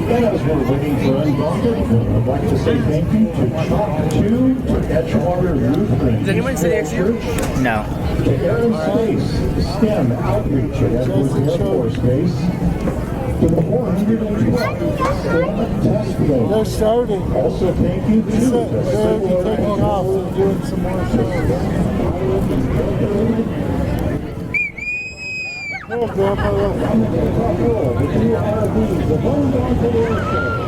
And as we're waiting for Undaunted, I'd like to say thank you to Chalk 2, to Edgewater Lutheran. Does anyone say extra? No. To Air and Space, STEM Outreach at Edwards Air Force Base. To the 412 STEM Test Plane. They're starting. Also thank you to the they'll be taking off and doing some more shows. Oh, Grandpa, look. On the top roll, the two RVs, the Undaunted Airshows.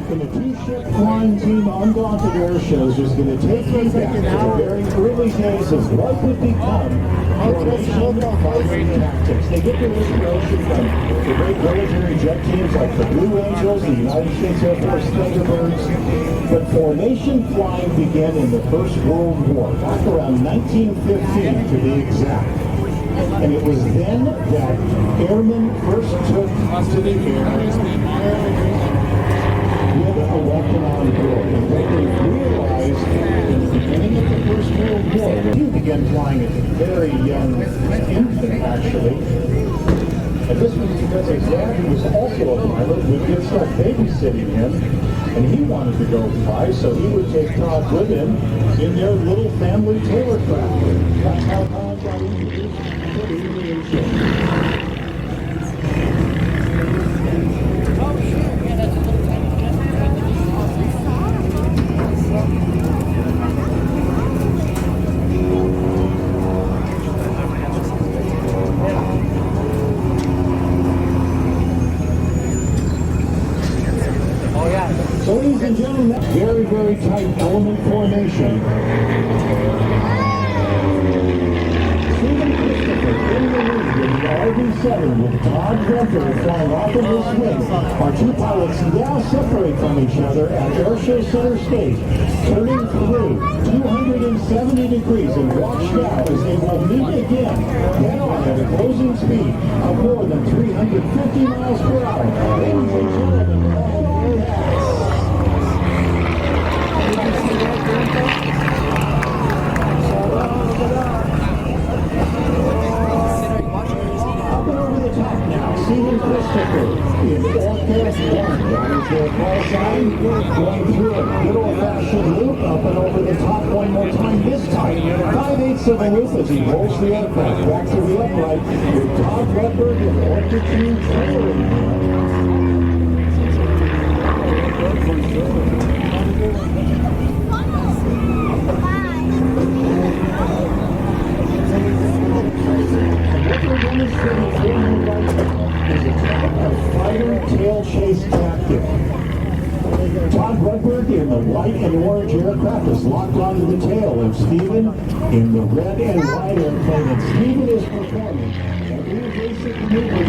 And the two-ship flying team Undaunted Airshows is going to take you back to the very early days of what would become formation fighting tactics. They get their inspiration from the great military jet teams like the Blue Angels, the United States Air Force Thunderbirds. But formation flying began in the First World War, back around 1915 to be exact. And it was then that airmen first took to the air with a weapon on board. And what they realized in the beginning of the First World War, he began flying as a very young infant, actually. And this was because his dad, who was also a pilot, would start babysitting him, and he wanted to go fly, so he would take Todd with him in their little family tailor craft. That's how Todd got introduced to aviation. So ladies and gentlemen, that's very, very tight element formation. Stephen Christopher in the lead in the RV-7 with Todd Rudberg flying off in this wing. Our two pilots now separate from each other at Airshow Center Stage, turning through 270 degrees, and watch now as they will meet again, head on at a closing speed of more than 350 miles per hour. Ladies and gentlemen, Stephen Christopher in Aircraft 1. That is their call sign. Going through a good old-fashioned loop up and over the top one more time. This time, 5/8 of a loop as he rolls the aircraft back to the upright with Todd Rudberg and Orchid Team trailing. Tail chase tactic. Todd Rudberg in the white and orange aircraft is locked onto the tail of Stephen in the red and white airplane, and Stephen is performing every basic maneuver.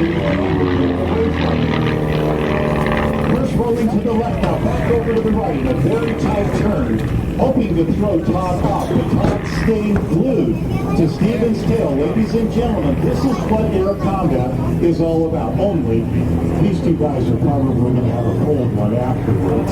First rolling to the left now, back over to the right in a very tight turn, hoping to throw Todd off, but Todd staying glued to Stephen's tail. Ladies and gentlemen, this is what air combat is all about. Only these two guys are probably going to have a cold one afterwards.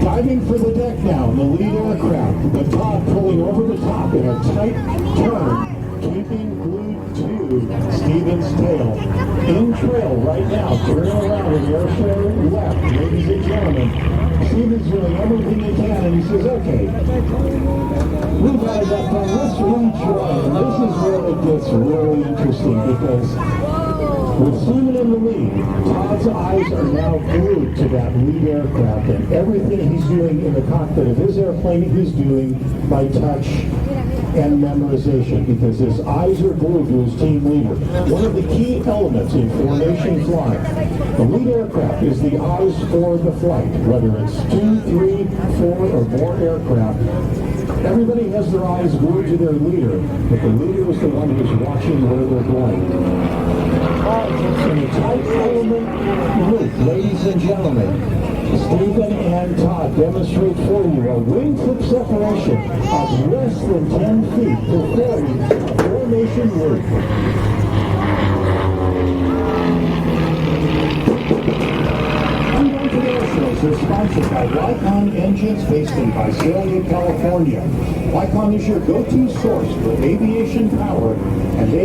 Diving for the deck now in the lead aircraft, but Todd pulling over the top in a tight turn, keeping glued to Stephen's tail. In trail right now, turning around with Airshow left, ladies and gentlemen. Stephen's doing everything he can, and he says, okay, we've got it up there, let's retry. And this is where it gets really interesting, because with Stephen in the lead, Todd's eyes are now glued to that lead aircraft, and everything he's doing in the cockpit of his airplane, he's doing by touch and memorization, because his eyes are glued to his team leader. One of the key elements in formation flying, the lead aircraft is the eyes for the flight, whether it's 2, 3, 4, or more aircraft. Everybody has their eyes glued to their leader, but the leader is the one who's watching where they're going. In a tight element loop, ladies and gentlemen, Stephen and Todd demonstrate for you a wingtip separation of less than 10 feet performing a formation loop. Undaunted Airshows is sponsored by Nikon Engines based in Visalia, California. Nikon is your go-to source for aviation power, and they